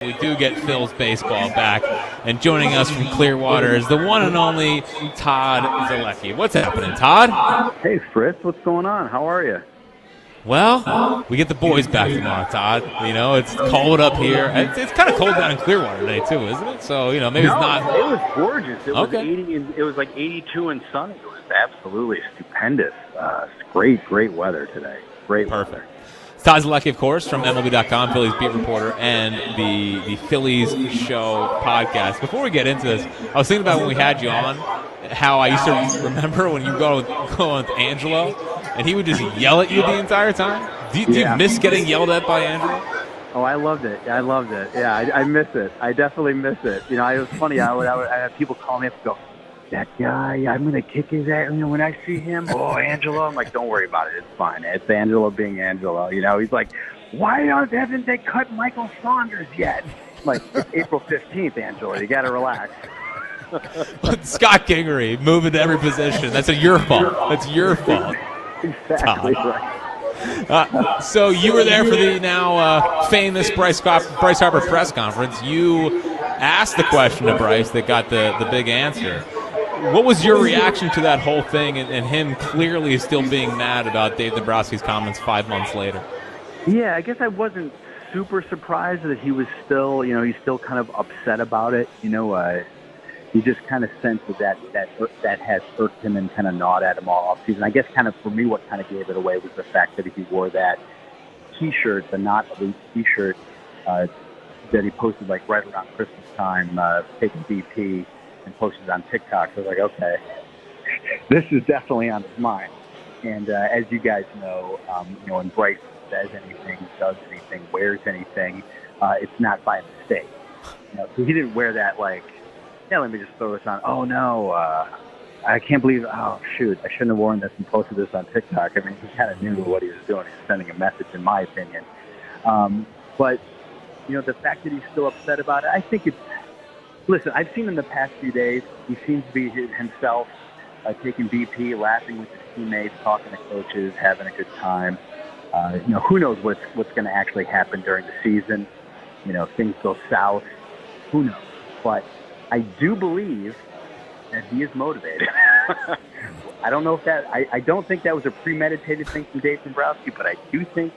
We do get Phil's baseball back, and joining us from Clearwater is the one and only Todd Zolecki. What's happening, Todd? Hey, Fritz, what's going on? How are you? Well, we get the boys back tomorrow, Todd. You know, it's cold up here. It's kind of cold down in Clearwater today, too, isn't it? So, you know, maybe it's not. It was gorgeous. It was Okay. 80, and it was like 82 and sunny. It was absolutely stupendous. It's great weather today. Great Perfect. weather. Todd Zolecki, of course, from MLB.com, Phillies beat reporter, and the Phillies Show podcast. Before we get into this, I was thinking about when we had you on, how I used to remember when you go with Angelo, and he would just yell at you the entire time. Do you miss getting yelled at by Angelo? Oh, I loved it. Yeah, I miss it. I definitely miss it. You know, it was funny. I would have people call me up and go, "That guy, I'm going to kick his ass." You know, when I see him, "Oh, Angelo." I'm like, "Don't worry about it. It's fine. It's Angelo being Angelo." You know, he's like, "Why haven't they cut Michael Saunders yet?" I'm like, "It's April 15th, Angelo. You got to relax." Scott Kingery moving to every position. That's your fault. That's your fault. Exactly Todd. right. So you were there for the now famous Bryce Harper press conference. You asked the question to Bryce that got the big answer. What was your reaction to that whole thing and him clearly still being mad about Dave Dombrowski's comments 5 months later? Yeah, I guess I wasn't super surprised that he was still, he's still kind of upset about it. You just kind of sense that has irked him and kind of gnawed at him all offseason. I guess kind of for me what kind of gave it away was the fact that he wore that T-shirt, the Not Elite T-shirt that he posted like right around Christmas time, taking BP and posted it on TikTok. So I was like, okay, this is definitely on his mind. And as you guys know, when Bryce says anything, does anything, wears anything, it's not by mistake. So he didn't wear that like, yeah, let me just throw this on. Oh, no, I can't believe, oh, shoot, I shouldn't have worn this and posted this on TikTok. I mean, he kind of knew what he was doing. He was sending a message, in my opinion. But, the fact that he's still upset about it, I think it's, listen, I've seen him the past few days. He seems to be himself, taking BP, laughing with his teammates, talking to coaches, having a good time. Who knows what's going to actually happen during the season. Things go south. Who knows? But I do believe that he is motivated. I don't know if I don't think that was a premeditated thing from Dave Dombrowski, but I do think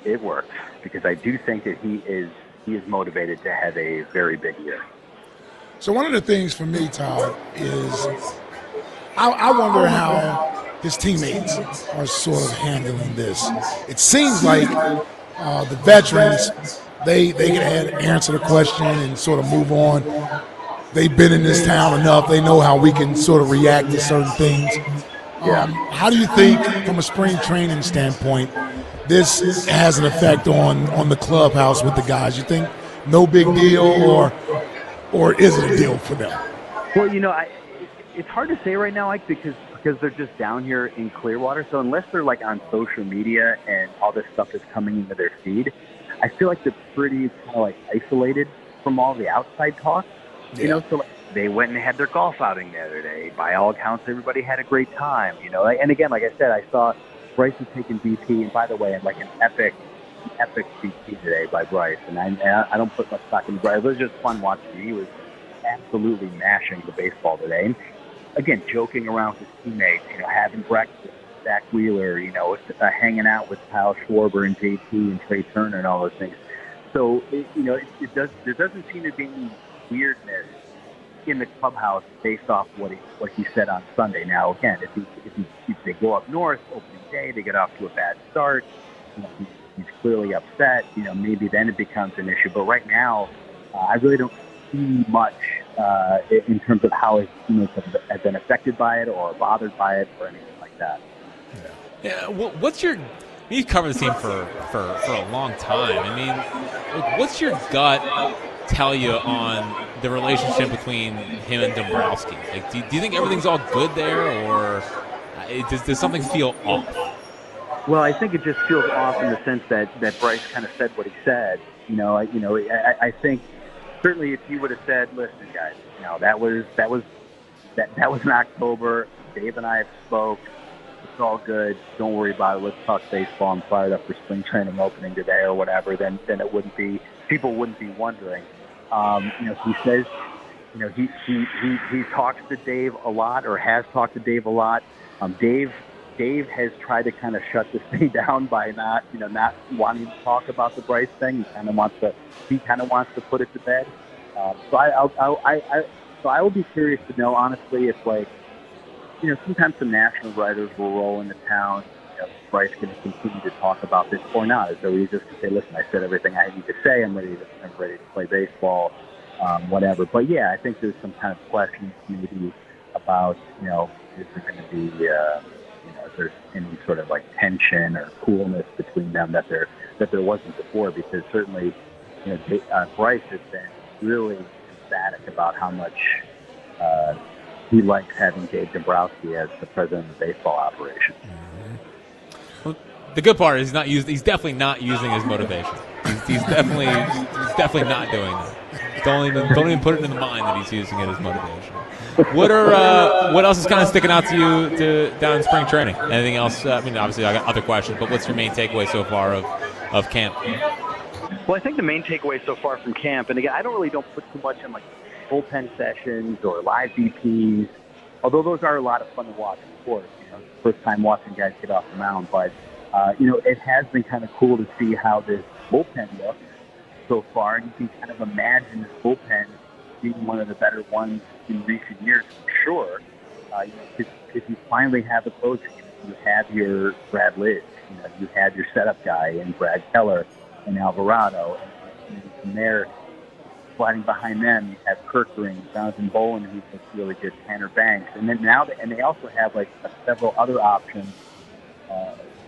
it worked because I do think that he is motivated to have a very big year. So one of the things for me, Todd, is I wonder how his teammates are sort of handling this. It seems like the veterans, they can answer the question and sort of move on. They've been in this town enough. They know how we can sort of react to certain things. How do you think, from a spring training standpoint, this has an effect on the clubhouse with the guys? You think no big deal, or is it a deal for them? Well, it's hard to say right now, Ike, because they're just down here in Clearwater. So unless they're like on social media and all this stuff is coming into their feed, I feel like they're pretty kind of like isolated from all the outside talk. So like, they went and had their golf outing the other day. By all accounts, everybody had a great time. And again, like I said, I saw Bryce was taking BP, and by the way, like an epic BP today by Bryce. And I don't put much stock in Bryce. It was just fun watching. He was absolutely mashing the baseball today. And again, joking around with his teammates, having breakfast. Zach Wheeler, hanging out with Kyle Schwarber and JT and Trey Turner and all those things. So, there doesn't seem to be any weirdness in the clubhouse based off what he said on Sunday. Now, again, if they go up north, opening day, they get off to a bad start, he's clearly upset, maybe then it becomes an issue. But right now, I really don't see much in terms of how his teammates have been affected by it or bothered by it or anything like that. Yeah, what's your? You've covered this team for a long time. I mean, what's your gut tell you on the relationship between him and Dombrowski? Like, do you think everything's all good there, or does something feel off? Well, I think it just feels off in the sense that Bryce kind of said what he said. I think certainly if he would have said, "Listen, guys, that was in October. Dave and I have spoke. It's all good. Don't worry about it. Let's talk baseball. I'm fired up for spring training opening today or whatever." Then it wouldn't be people wouldn't be wondering. He says, he talks to Dave a lot, or has talked to Dave a lot. Dave has tried to kind of shut this thing down by not wanting to talk about the Bryce thing. He kind of wants to put it to bed. So I will be curious to know, honestly, if sometimes some national writers will roll into town. Is Bryce going to continue to talk about this or not? So he just say, listen, I said everything I need to say. I'm ready to play baseball, whatever. But yeah, I think there's some kind of questions maybe about, is there going to be, if there's any sort of tension or coolness between them that there wasn't before, because certainly, Bryce has been really emphatic about how much he likes having Dave Dombrowski as the president of the baseball operation. Well, the good part is he's definitely not using his motivation. He's definitely not doing that. Don't even put it in the mind that he's using it as motivation. What else is kind of sticking out to you down in spring training? Anything else? Obviously I got other questions, but what's your main takeaway so far of camp? Well, I think the main takeaway so far from camp, and again, I don't put too much in bullpen sessions or live VPs, although those are a lot of fun to watch, of course. First time watching guys get off the mound, but it has been kind of cool to see how this bullpen looks so far, and you can kind of imagine this bullpen being one of the better ones in recent years, for sure. If you finally have a coach, you have your Brad Lidge, you have your setup guy in Brad Keller and Alvarado, and from there, sliding behind them, you have Kirkering, Jonathan Bolin, who's really good, Tanner Banks, and then and they also have several other options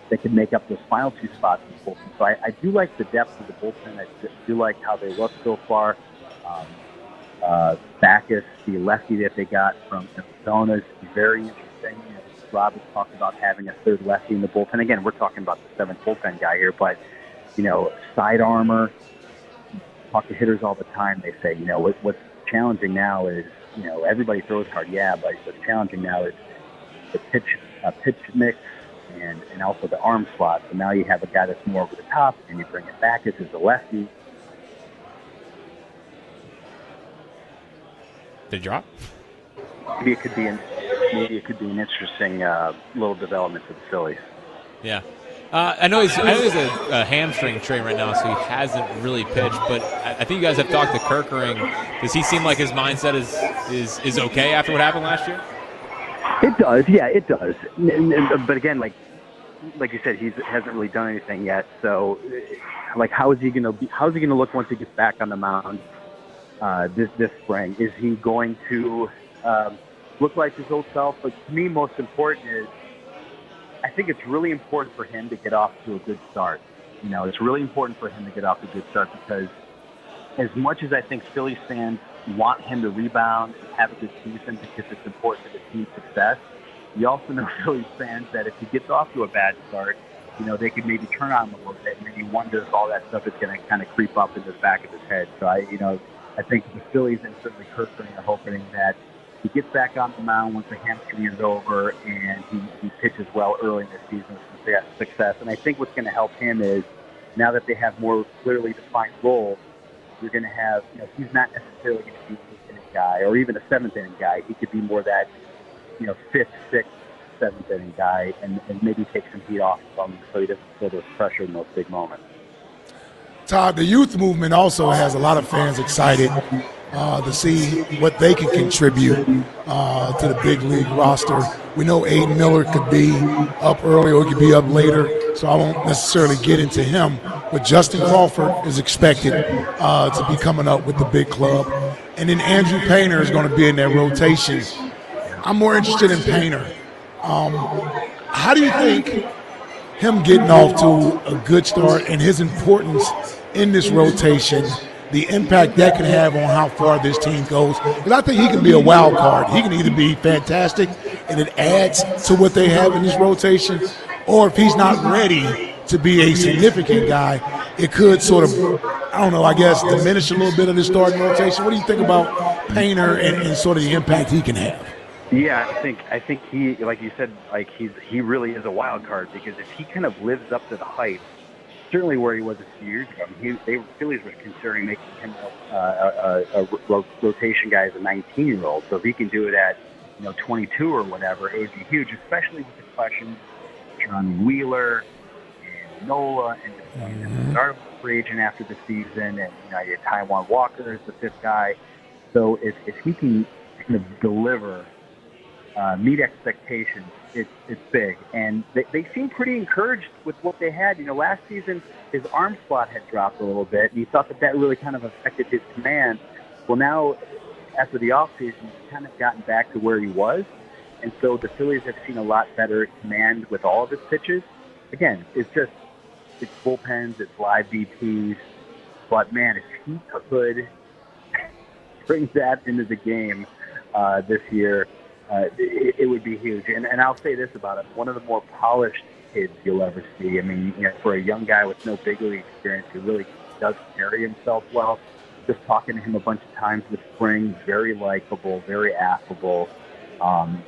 that can make up those final two spots in the bullpen. So I do like the depth of the bullpen. I do like how they look so far. Backus, the lefty that they got from Arizona, is very interesting. Rob has talked about having a third lefty in the bullpen. Again, we're talking about the seventh bullpen guy here, but side armor. Talk to hitters all the time. They say, what's challenging now is, everybody throws hard, yeah, but what's challenging now is the pitch mix and also the arm slot. So now you have a guy that's more over the top, and you bring it back as a lefty. Did it drop? Maybe it could be an interesting little development for the Phillies. Yeah. I know he's a hamstring strain right now, so he hasn't really pitched. But I think you guys have talked to Kirkering. Does he seem like his mindset is okay after what happened last year? It does, yeah, it does. But again, like you said, he hasn't really done anything yet. So, how is he going to look once he gets back on the mound this spring? Is he going to look like his old self? But to me, most important is, I think it's really important for him to get off to a good start. It's really important for him to get off to a good start, because as much as I think Phillies fans want him to rebound and have a good season because it's important to the team's success, you also know Phillies fans that if he gets off to a bad start, they could maybe turn on him a little bit, and then he wonders if all that stuff is going to kind of creep up in the back of his head. So I think the Phillies and certainly Kirkland are hoping that he gets back on the mound once the hamstring is over, and he pitches well early in the season with success. And I think what's going to help him is, now that they have more clearly defined roles, you're going to have, he's not necessarily going to be an eighth-inning guy or even a seventh-inning guy. He could be more that, fifth, sixth, seventh-inning guy, and maybe take some heat off him so he doesn't feel this pressure in those big moments. Todd, the youth movement also has a lot of fans excited to see what they can contribute to the big league roster. We know Aiden Miller could be up early or he could be up later, so I won't necessarily get into him. But Justin Crawford is expected to be coming up with the big club. And then Andrew Painter is going to be in that rotation. I'm more interested in Painter. How do you think him getting off to a good start and his importance in this rotation, the impact that can have on how far this team goes? Because I think he can be a wild card. He can either be fantastic and it adds to what they have in this rotation, or if he's not ready to be a significant guy, it could sort of, diminish a little bit of the starting rotation. What do you think about Painter and sort of the impact he can have? Yeah, I think he, like you said, he really is a wild card, because if he kind of lives up to the hype certainly where he was a few years ago. I mean, the Phillies were considering making him a rotation guy as a 19-year-old. So if he can do it at 22 or whatever, it would be huge, especially with the questions John Wheeler and Nola and our free agent after the season, and you had Taijuan Walker as the fifth guy. So if he can kind of deliver, meet expectations, it's big. And they seem pretty encouraged with what they had. Last season his arm slot had dropped a little bit, and he thought that really kind of affected his command. Well, now after the offseason, he's kind of gotten back to where he was. And so the Phillies have seen a lot better command with all of his pitches. Again, it's bullpens, it's live VPs. But, man, if he could bring that into the game this year, it would be huge. And I'll say this about him. One of the more polished kids you'll ever see. I mean, for a young guy with no big league experience, he really does carry himself well. Just talking to him a bunch of times this spring, very likable, very affable,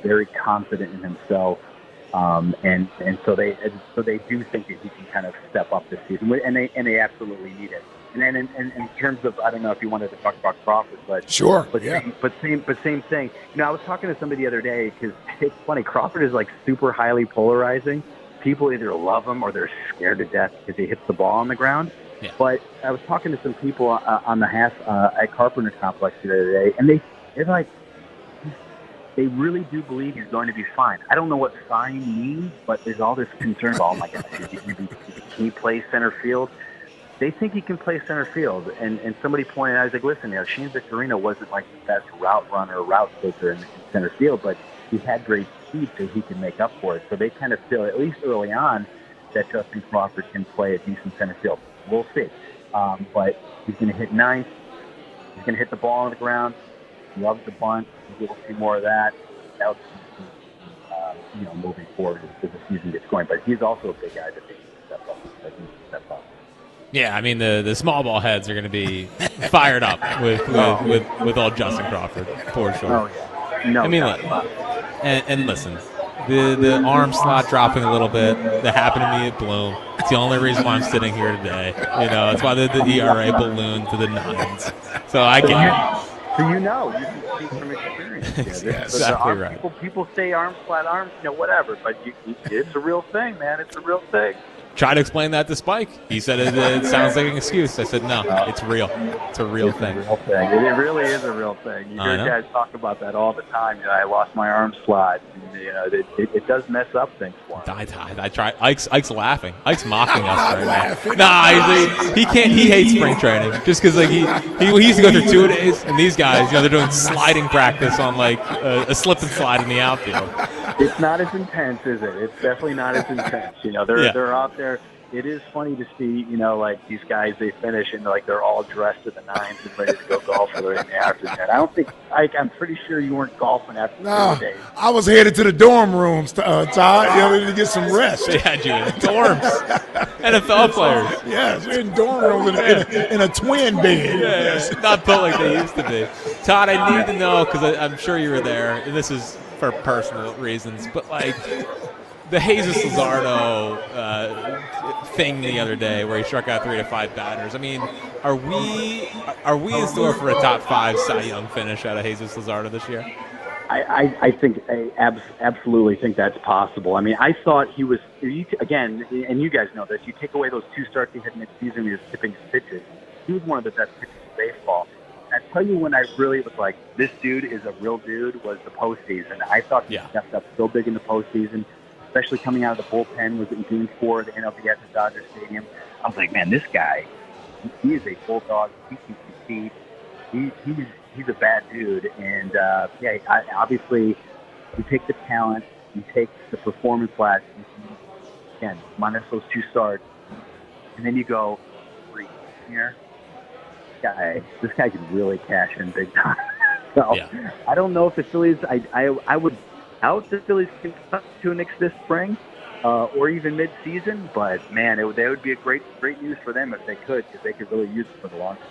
very confident in himself. And so they do think that he can kind of step up this season, and they absolutely need it. And then in terms of, I don't know if you wanted to talk about Crawford, but sure, same thing. I was talking to somebody the other day because it's funny. Crawford is like super highly polarizing. People either love him or they're scared to death because he hits the ball on the ground. Yeah. But I was talking to some people on the half at Carpenter Complex the other day, and they're like, they really do believe he's going to be fine. I don't know what fine means, but there's all this concern about, oh my gosh, can he play center field? They think he can play center field. And somebody pointed out, I was like, listen, Shane Victorino wasn't like the best route runner or route taker in center field, but he had great speed so he can make up for it. So they kind of feel, at least early on, that Justin Crawford can play a decent center field. We'll see. But he's going to hit ninth. He's going to hit the ball on the ground. He loves the bunt. We'll see more of that. That'll moving forward as the season gets going. But he's also a big guy that needs to step up. Yeah, I mean the small ball heads are going to be fired up with old Justin Crawford for sure. Oh yeah, no. I mean, look, and listen, the arm slot dropping a little bit. That happened to me at Bloom. It's the only reason why I'm sitting here today. It's why the ERA ballooned to the 9s. So I get it. So you can speak from experience. Yeah, exactly right. People say arm, flat arms, whatever, but it's a real thing, man. It's a real thing. Try to explain that to Spike. He said it sounds like an excuse. I said, no, it's real. It's a real thing. A real thing. It really is a real thing. You hear guys talk about that all the time. I lost my arm slot. And, it does mess up things for him. I try. Ike's laughing. Ike's mocking us right now. Nah, he can't. He hates spring training just because he used to go through 2 days, and these guys, they're doing sliding practice on a slip and slide in the outfield. It's not as intense, is it? It's definitely not as intense. They're out there. It is funny to see, these guys, they finish and they're all dressed to the 9s and ready to go golf in the afternoon. I don't think, I'm pretty sure you weren't golfing after 2 days. I was headed to the dorm rooms, Todd, to get some rest. They had you in dorms. NFL players. Yes, we're in dorm rooms in a twin bed. Yes. Not built like they used to be. Todd, I need to know, because I'm sure you were there, and this is for personal reasons, but the Jesus Luzardo thing the other day where he struck out 3 to 5 batters. I mean, are we in store for a top 5 Cy Young finish out of Jesus Luzardo this year? I absolutely think that's possible. I mean, I thought he was, again, and you guys know this, you take away those 2 starts he had mid-season, he was tipping his pitches. He was one of the best pitchers in baseball. I tell you when I really was like, this dude is a real dude, was the postseason. I thought he stepped up so big in the postseason, especially coming out of the bullpen, was in Game 4 of the NLDS at Dodger Stadium. I was like, man, this guy, he is a bulldog. He can compete. He's a bad dude. And, obviously, you take the talent, you take the performance last season, again, minus those 2 starts, and then you go 3 here. This guy could really cash in big time. So I don't know if the Phillies, I would doubt the Phillies can cut to an Knicks this spring or even mid-season, but man, that would be a great news for them if they could, because they could really use it for the long term.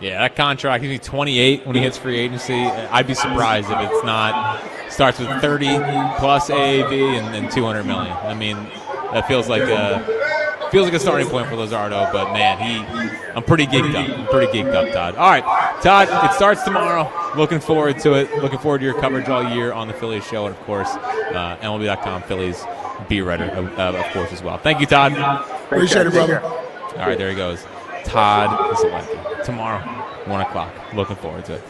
Yeah, that contract, he's 28 when he hits free agency. I'd be surprised if it's not, starts with 30 plus AAV and $200 million. I mean, that feels like feels like a starting point for Luzardo, but man, I'm pretty geeked up. Todd. All right, Todd, it starts tomorrow. Looking forward to it. Looking forward to your coverage all year on the Phillies show, and of course, MLB.com Phillies beat writer, of course, as well. Thank you, Todd. Appreciate it, brother. All right, there he goes. Todd Zolecki. Tomorrow, 1 o'clock. Looking forward to it.